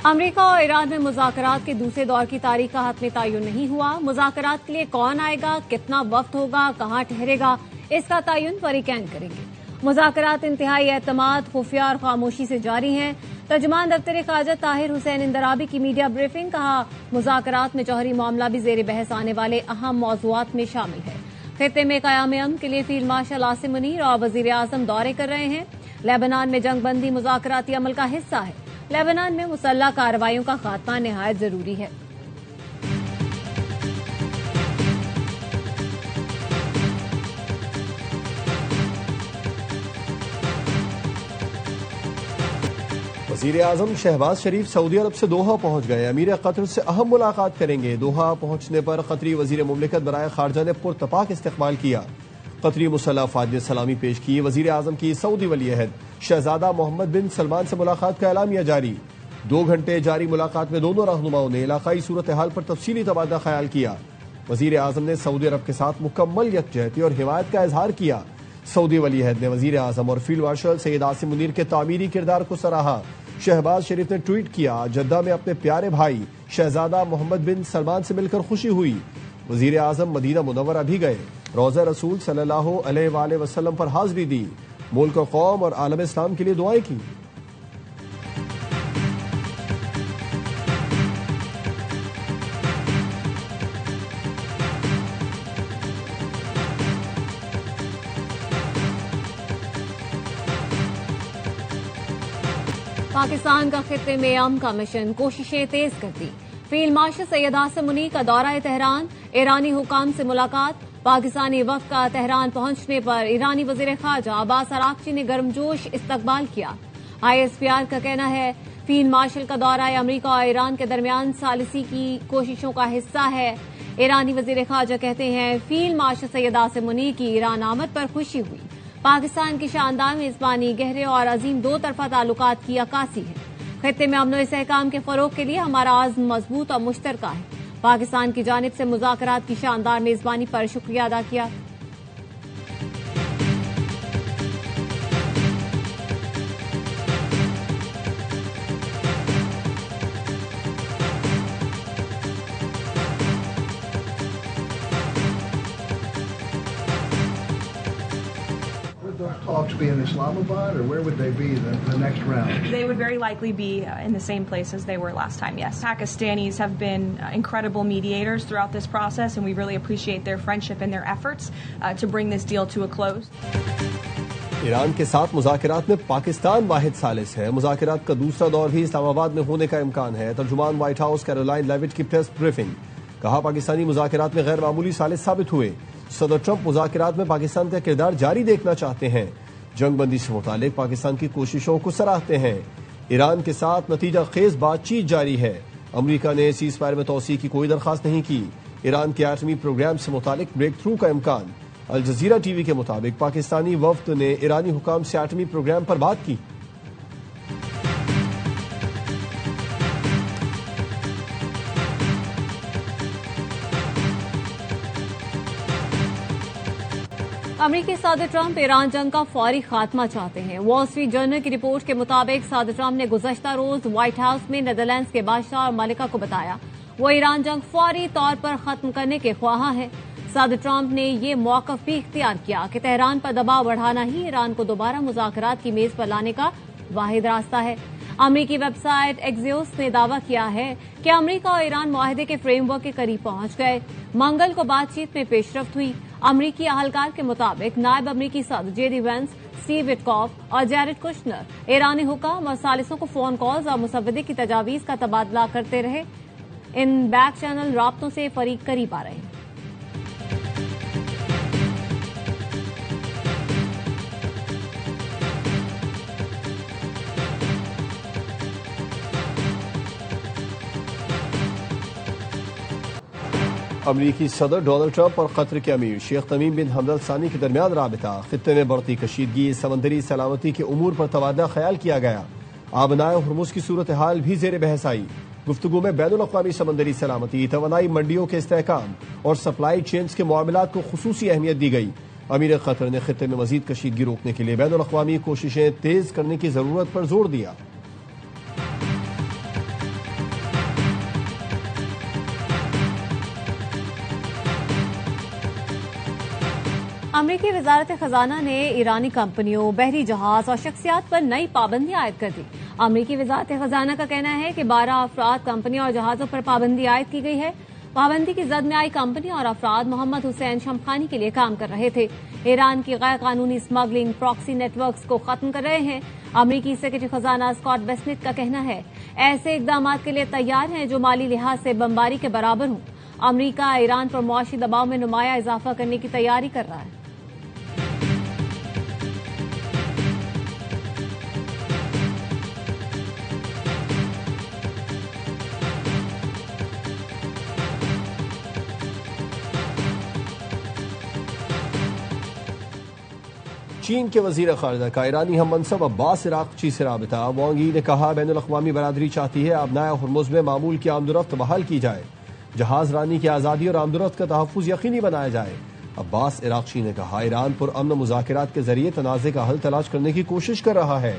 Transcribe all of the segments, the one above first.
America और Iran में मुज़ाकरात के दूसरे दौर की तारीख का हतमी तयन नहीं हुआ। मुज़ाकरात के लिए कौन आएगा, कितना वक्त होगा, कहां ठहरेगा, इसका तयन वरीकैन करेंगे। मुज़ाकरात इंतहाई एतमाद, खुफिया और खामोशी से जारी हैं। तर्जुमान दफ्तर ख़ारजा ताहिर हुसैन इंदराबी की मीडिया ब्रीफिंग, कहा मुज़ाकरात में जौहरी मामला भी ज़ेर बहस आने वाले अहम मौज़ूआत में शामिल है। खित्ते में क़याम अमन के लिए फील्ड मार्शल आसिम मुनीर और वज़ीर आज़म दौरे कर रहे हैं। लेबनान में जंगबंदी मुज़ाकराती अमल का हिस्सा है। लेबनान में मुसल्लह कार्रवाइयों का खात्मा निहायत जरूरी है। वज़ीर आज़म शहबाज शरीफ सऊदी अरब से दोहा पहुंच गए। अमीर कतर से अहम मुलाकात करेंगे। दोहा पहुंचने पर कतरी वज़ीर मुमलिकत बराए खारजा ने पुरतपाक इस्तकबाल किया। कतरी मुसल्लह अफ़वाज ने सलामी पेश की। वज़ीर आज़म की सऊदी वली अहद शहजादा मोहम्मद बिन सलमान से मुलाकात का एलामिया जारी। 2 घंटे जारी मुलाकात में दोनों रहनुमाओं ने इलाकाई सूरत हाल पर तफसीली तबादला ख्याल किया। वज़ीर आज़म ने सऊदी अरब के साथ मुकम्मल यकजहती और हिमायत का इजहार किया। सऊदी वली अहद ने वज़ीर आज़म और फील्ड मार्शल सैयद आसिम मुनीर के तामीरी किरदार को सराहा। शहबाज शरीफ ने ट्वीट किया, जद्दा में अपने प्यारे भाई शहजादा मोहम्मद बिन सलमान से मिलकर खुशी हुई। वज़ीर आज़म मदीना मुनव्वरा भी गए। रोज़ा रसूल सल्लल्लाहु अलैहि वसल्लम पर हाज़िरी दी। मुल्क और कौम और आलम इस्लाम के लिए दुआएं की। पाकिस्तान का खित्ते में अमन का मिशन, कोशिशें तेज कर दी। फील्ड मार्शल सैयद आसिम मुनीर का दौरा तेहरान, ईरानी हुकाम से मुलाकात। पाकिस्तानी वफ़द का तेहरान पहुंचने पर ईरानी वज़ीर ख़ारजा अब्बास अराग़ची ने गर्मजोश इस्तकबाल किया। ISPR का कहना है फील्ड मार्शल का दौरा अमेरिका और ईरान के दरमियान सालिसी की कोशिशों का हिस्सा है। ईरानी वज़ीर ख़ारजा कहते हैं फील्ड मार्शल सैयद आसिम मुनीर की ईरान आमद पर खुशी हुई। पाकिस्तान की शानदार मेजबानी गहरे और अजीम 2 तरफा ताल्लुकात की अक्कासी है। खित्ते में अमन और इस्तेहकाम के फरोग के लिए हमारा आज़्म मजबूत और मुश्तरका है। पाकिस्तान की जानिब से मुज़ाकरात की शानदार मेजबानी पर शुक्रिया अदा किया। Talks be in Islamabad, or where would they be the next round? They would very likely be in the same place as they were last time, yes. Pakistanis have been incredible mediators throughout this process, and we really appreciate their friendship and their efforts to bring this deal to a close. Iran के साथ मुज़ाकरात में पाकिस्तान वाहिद सालिस है। मुज़ाकरात का दूसरा दौर भी इस्लामाबाद में होने का इम्कान है। तर्जुमान व्हाइट हाउस कैरोलाइन लेविट की प्रेस ब्रीफिंग, कहा पाकिस्तानी मुज़ाकरात में गैर मामूली सालिस साबित हुए। सदर ट्रंप मुज़ाकरात में पाकिस्तान का किरदार जारी देखना चाहते हैं। जंगबंदी से मुतालिक पाकिस्तान की कोशिशों को सराहते हैं। ईरान के साथ नतीजा खेज बातचीत जारी है। अमेरिका ने सीज फायर में तोसी की कोई दरखास्त नहीं की। ईरान के एटमी प्रोग्राम से मुतालिक ब्रेक थ्रू का इम्कान। अल जजीरा टीवी के मुताबिक पाकिस्तानी वफ्द ने ईरानी हुकाम से एटमी प्रोग्राम पर बात की। अमेरिकी सदर ट्रंप ईरान जंग का फौरी खात्मा चाहते हैं। वॉल स्ट्रीट जर्नल की रिपोर्ट के मुताबिक सदर ट्रंप ने गुज़श्ता रोज व्हाइट हाउस में नीदरलैंड्स के बादशाह और मलिका को बताया वो ईरान जंग फौरी तौर पर खत्म करने के ख्वाहा है। सदर ट्रंप ने यह मौक़िफ़ भी इख्तियार किया कि तेहरान पर दबाव बढ़ाना ही ईरान को दोबारा मुज़ाकरात की मेज पर लाने का वाहिद रास्ता है। अमेरिकी वेबसाइट एक्सियोस ने दावा किया है कि अमेरिका और ईरान मुआहदे के फ्रेमवर्क के करीब पहुंच गए। मंगल को बातचीत में पेशरफ्त हुई। अमेरिकी अहलकार के मुताबिक नायब अमेरिकी सदर जेडी वेंस, स्टीव विटकॉफ और जैरेड कुशनर ईरानी हुकाम और सालिसों को फोन कॉल्स और मुसव्वदे की तजावीज़ का तबादला करते रहे। इन बैक चैनल राब्तों से फरीक करीब आ रहे हैं। अमरीकी सदर डोनाल्ड ट्रंप और कतर के अमीर शेख तमीम बिन हमद अल सानी के दरमियान राबिता, खित्ते में बढ़ती कशीदगी, समंदरी सलामती के उमूर पर तबादला ख्याल किया गया। आबनाए हुर्मुज़ की सूरत हाल भी ज़ेर बहस आई। गुफ्तगू में बैनुल अक़वामी समंदरी सलामती, तवानाई मंडियों के इस्तेहकाम और सप्लाई चेन्स के मामलात को खुसूसी अहमियत दी गई। अमीर कतर ने खित्ते में मजीद कशीदगी रोकने के लिए बैनुल अक़वामी कोशिशें तेज करने की जरूरत पर जोर दिया। अमरीकी वजारत खजाना ने ईरानी कंपनियों, बहरी जहाज और शख्सियात पर नई पाबंदी आयद कर दी। अमरीकी वजारत खजाना का कहना है कि 12 अफराद, कंपनियों और जहाजों पर पाबंदी आयद की गई है। पाबंदी की जद में आई कंपनी और अफराद मोहम्मद हुसैन शमखानी के लिए काम कर रहे थे। ईरान की गैर कानूनी स्मगलिंग, प्रॉक्सी नेटवर्क्स को खत्म कर रहे हैं। अमरीकी सेक्रेटरी खजाना स्कॉट बेस्नेट का कहना है ऐसे इकदाम के लिए तैयार हैं जो माली लिहाज से बमबारी के बराबर हों। अमरीका ईरान पर मुआशी दबाव में नुमाया इजाफा करने की तैयारी कर रहा है। चीन के वजीर खारजा का ईरानी हम मनसब अब्बास इराक़ची से राबिता। वांग यी ने कहा बैनुल अक़वामी बरादरी चाहती है अबनाए हुर्मुज़ में मामूल की आमदोरफ्त बहाल की जाए, जहाज रानी की आज़ादी और आमदोरफ्त का तहफ़्फ़ुज़ यकीनी बनाया जाए। अब्बास इराक़ची ने कहा ईरान पुरअमन मुज़ाकरात के जरिए तनाज़े का हल तलाश करने की कोशिश कर रहा है।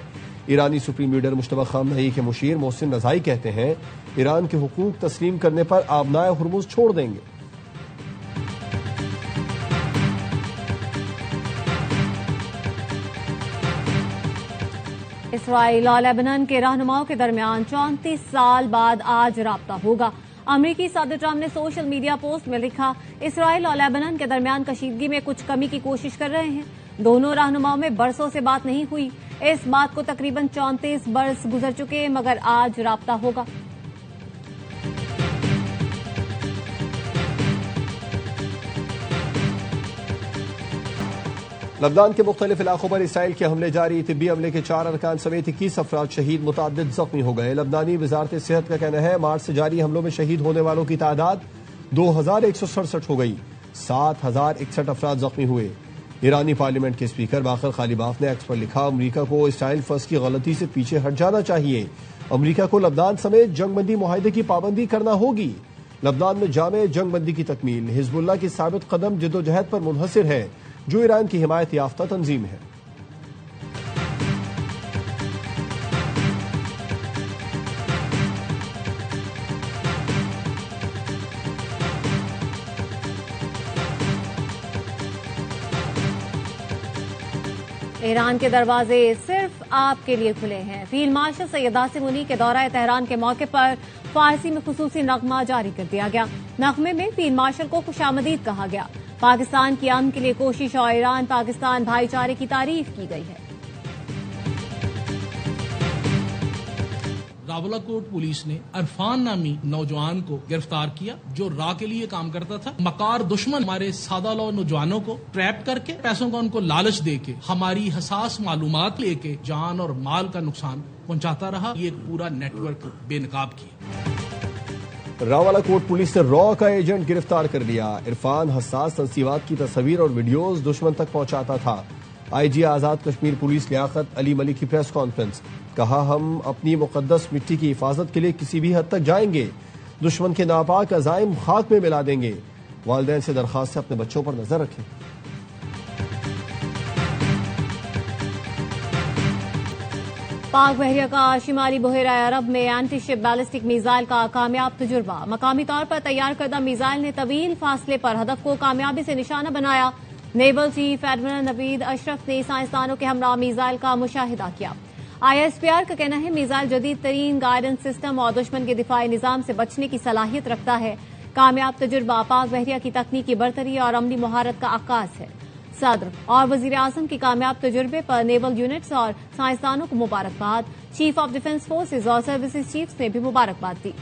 ईरानी सुप्रीम लीडर मुश्तबा खामनई के मुशीर मोहसिन रज़ाई कहते हैं ईरान के हुकूक तस्लीम करने पर अबनाए हुर्मुज़ छोड़ देंगे। इसराइल और लेबनान के रहनुमाओं के दरमियान 34 साल बाद आज राब्ता होगा। अमरीकी सदर ट्रंप ने सोशल मीडिया पोस्ट में लिखा, इसराइल और लेबनान के दरमियान कशीदगी में कुछ कमी की कोशिश कर रहे हैं। दोनों रहनुमाओं में बरसों से बात नहीं हुई। इस बात को तकरीबन 34 बरस गुजर चुके, मगर आज राब्ता होगा। लबनान के मुख्तलिफ इलाकों पर इसराइल के हमले जारी। तिब्बी हमले के 4 अरकान समेत 21 अफराद शहीद, मुतअद्दिद जख्मी हो गए। लबनानी वजारत सेहत का कहना है मार्च से जारी हमलों में शहीद होने वालों की तादाद 2167 हो गई। 7061 अफराद जख्मी हुए। ईरानी पार्लियामेंट के स्पीकर बाकर खालिबाफ ने एक्स पर लिखा, अमरीका को इसराइल फर्स्ट की गलती से पीछे हट जाना चाहिए। अमरीका को लबनान समेत जंगबंदी मुआहदे की पाबंदी करना होगी। लबनान में जामे जंगबंदी की तकमील हिजबुल्लाह की साबित कदम जदोजहद पर मुनहसिर है, जो ईरान की हिमायत याफ्ता तंजीम है। ईरान के दरवाजे सिर्फ आपके लिए खुले हैं। फील्ड मार्शल सैयद आसिम मुनी के दौरा तेहरान के मौके पर फारसी में खुसूसी नगमा जारी कर दिया गया। नगमे में फील्ड मार्शल को खुशामदीद कहा गया। पाकिस्तान की अमन के लिए कोशिश और ईरान पाकिस्तान भाईचारे की तारीफ की गई है। रावलाकोट पुलिस ने अरफान नामी नौजवान को गिरफ्तार किया, जो रा के लिए काम करता था। मकार दुश्मन हमारे सादा लौ नौजवानों को ट्रैप करके पैसों का उनको लालच देके हमारी हसास मालूमात लेके जान और माल का नुकसान पहुंचाता रहा। ये पूरा नेटवर्क बेनकाब किया। रावलाकोट पुलिस ने रॉ का एजेंट गिरफ्तार कर लिया। इरफान हसास तंसीबात की तस्वीर और वीडियोस दुश्मन तक पहुंचाता था। आईजी आजाद कश्मीर पुलिस लियाकत अली मलिक की प्रेस कॉन्फ्रेंस, कहा हम अपनी मुकद्दस मिट्टी की हिफाजत के लिए किसी भी हद तक जाएंगे। दुश्मन के नापाक अज़ाइम खाक में मिला देंगे। वालिदैन से दरखास्त है अपने बच्चों पर नजर रखें। पाक बहरिया का शिमाली बहरा अरब में एंटी शिप बैलिस्टिक मिसाइल का कामयाब तजुर्बा। मकामी तौर पर तैयार करदा मिसाइल ने तवील फासले पर हदफ को कामयाबी से निशाना बनाया। Naval chief admiral Naveed Ashraf ने साइंसदानों के हमरा मिसाइल का मुशाहिदा किया। ISPR का कहना है मिसाइल जदीद तरीन गाइडेंस सिस्टम और दुश्मन के दिफाई निजाम से बचने की सलाहियत रखता है। कामयाब तजुर्बा पाक बहरिया की तकनीकी बरतरी और अमली महारत का आगाज है। सदर और वजीर आजम की कामयाब तजुर्बे पर नेवल यूनिट्स और साइंसदानों को मुबारकबाद। चीफ ऑफ डिफेंस फोर्सेज और सर्विसेज चीफ्स ने भी मुबारकबाद दी।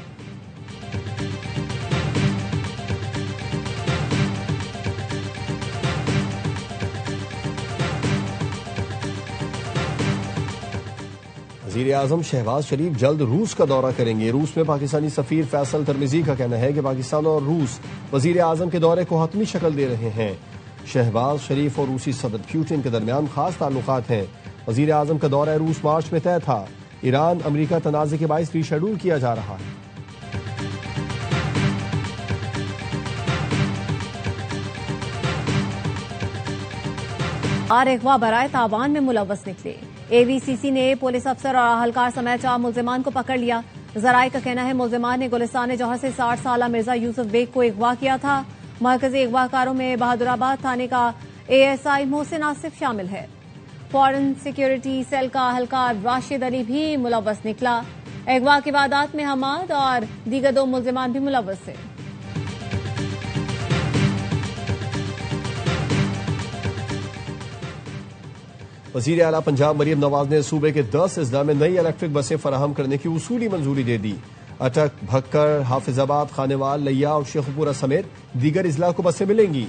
वज़ीर आज़म शहबाज शरीफ जल्द रूस का दौरा करेंगे। रूस में पाकिस्तानी सफीर फैसल तरमिजी का कहना है कि पाकिस्तान और रूस वज़ीर आज़म के दौरे को हतमी शक्ल दे रहे हैं। शहबाज शरीफ और रूसी सदर पुतिन के दरमियान खास ताल्लुकात हैं। वज़ीर आज़म का दौरा रूस मार्च में तय था। ईरान अमरीका तनाज़े के बाइस रीशेड्यूल किया जा रहा है। और अगवा बराए तावान में मुलव्वस निकले। AVCC ने पुलिस अफसर और अहलकार समेत 4 मुल्जिमान को पकड़ लिया। जराए का कहना है मुल्जिमान ने गुलिस्तान जौहर से 60 साल मिर्जा यूसुफ बेग को अगवा किया था। मरकजी अगवाकारों में बहादुराबाद थाने का ASI मोहसिन आसिफ शामिल है। फॉरेन सिक्योरिटी सेल का अहलकार राशिद अली भी मुलव्वस निकला। अगवा की वारदात में हमाद और दीगर 2 मुल्जिमान भी मुलव्वस थे। वजीर आला पंजाब मरियम नवाज ने सूबे के 10 अजला में नई इलेक्ट्रिक बसें फराहम करने की उसूली मंजूरी दे दी। अटक, भक्कर, हाफिजाबाद, खानेवाल, लिया और शेखपुरा समेत दीगर अजला को बसें मिलेंगी।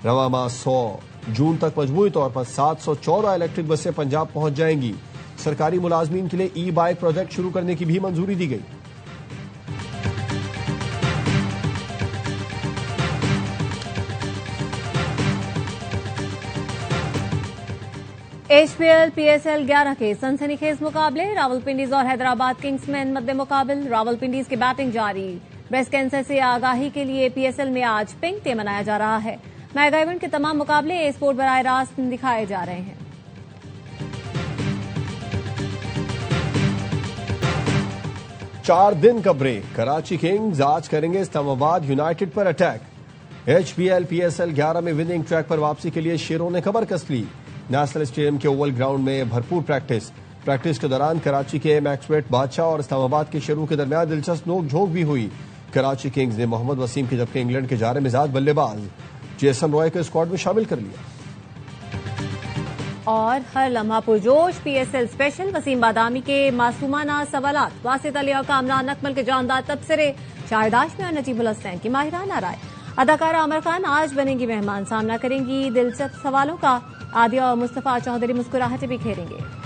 रवा माह 100 जून तक मजमूई तौर पर 714 इलेक्ट्रिक बसें पंजाब पहुंच जाएंगी। सरकारी मुलाजमीन के लिए ई बाइक प्रोजेक्ट शुरू करने की भी मंजूरी दी गई। HPL PSL 11 के सनसनीखेज मुकाबले रावलपिंडीज और हैदराबाद किंग्स में मद्दे मुकाबिल। रावलपिंडीज की बैटिंग जारी। ब्रेस्ट कैंसर से आगाही के लिए PSL में आज पिंक डे मनाया जा रहा है। मेगा इवेंट के तमाम मुकाबले ए स्पोर्ट बराह रास्त दिखाए जा रहे हैं। चार दिन का ब्रेक। कराची किंग्स आज करेंगे इस्लामाबाद यूनाइटेड पर अटैक। HPL PSL 11 में विनिंग ट्रैक पर वापसी के लिए शेरों ने कमर कस ली। नेशनल स्टेडियम के ओवल ग्राउंड में भरपूर प्रैक्टिस के दौरान कराची के मैक्सवेट बादशाह और इस्लामाबाद के शेरों के दरमियान दिलचस्प नोक-झोंक भी हुई। कराची किंग्स ने मोहम्मद वसीम के जबकि इंग्लैंड के जारे मिजाज बल्लेबाज जेसन रॉय को स्क्वाड में शामिल कर लिया। और हर लम्हा पुरजोश PSL स्पेशल वसीम बादामी के मासूमाना सवालात, वासित अली और कामरान अकमल के जानदार तबसरे, शाहिदाश में और नजीबुल हसनैन की माहिराना राय। अदाकारा अमर खान आज बनेंगी मेहमान, सामना करेंगी दिलचस्प सवालों का। आदिया और मुस्तफा चौधरी मुस्कुराहटें बिखेरेंगे।